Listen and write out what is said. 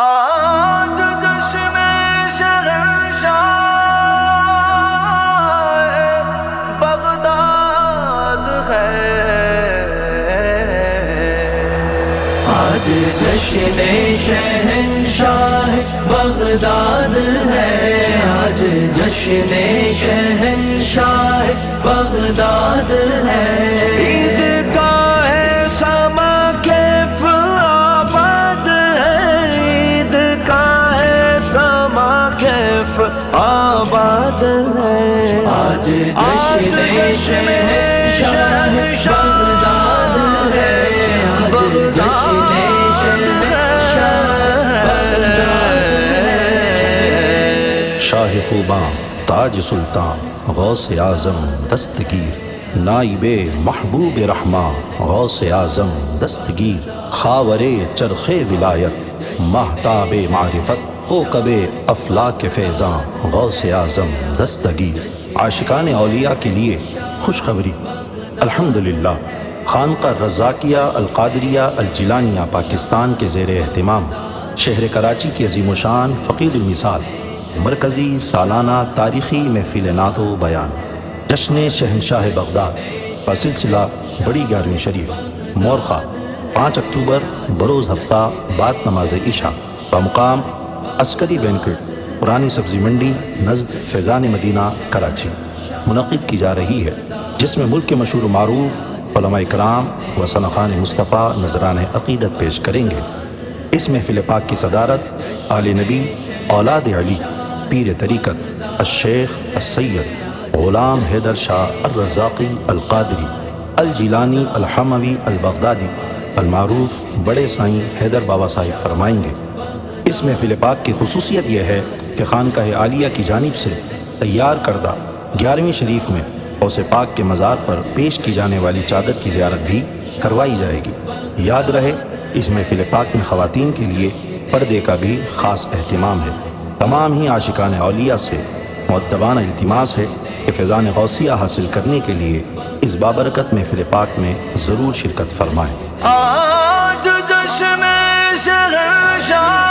آج جشن شہنشاہ بغداد ہے، آج جشن شہنشاہ بغداد ہے، آج جشن شہنشاہ بغداد ہے۔ عید کا ہے سما کیف آباد ہے، عید کا ہے سما کیف آباد ہے، آج جشن شہنشاہ بغداد ہے، آج جشن شاہ خوباں تاج سلطان غوث اعظم دستگیر، نائب محبوب رحماں غوث اعظم دستگیر، خاور چرخ ولایت مہتاب معرفت کوکب افلاک فیضاں غوث اعظم دستگیر۔ عاشقان اولیاء کے لیے خوشخبری، الحمدللہ خانقاہ رزاقیہ القادریہ الجیلانیہ پاکستان کے زیر اہتمام شہر کراچی کی عظیم الشان فقیر المثال مرکزی سالانہ تاریخی محفل نعت و بیان جشن شہنشاہ بغداد بسلسلہ بڑی 11ویں شریف مورخہ 5 اکتوبر بروز ہفتہ بعد نماز عشاء بمقام عسکری بینکٹ پرانی سبزی منڈی نزد فیضان مدینہ کراچی منعقد کی جا رہی ہے، جس میں ملک کے مشہور و معروف علماء کرام و ثناخان مصطفیٰ نذران عقیدت پیش کریں گے۔ اس محفل پاک کی صدارت آل نبی اولاد علی پیر طریقت الشیخ السید غلام حیدر شاہ الرزاقی القادری الجیلانی الحموی البغدادی المعروف بڑے سائیں حیدر بابا صاحب فرمائیں گے۔ اس محفل پاک کی خصوصیت یہ ہے کہ خانقاہ عالیہ کی جانب سے تیار کردہ 11ویں شریف میں غوث پاک کے مزار پر پیش کی جانے والی چادر کی زیارت بھی کروائی جائے گی۔ یاد رہے اس محفل پاک میں خواتین کے لیے پردے کا بھی خاص اہتمام ہے۔ تمام ہی عاشقان اولیاء سے مؤدبانہ التماس ہے کہ فیضان غوثیہ حاصل کرنے کے لیے اس بابرکت محفل پاک میں ضرور شرکت فرمائیں۔ آج جشن شہنشاہ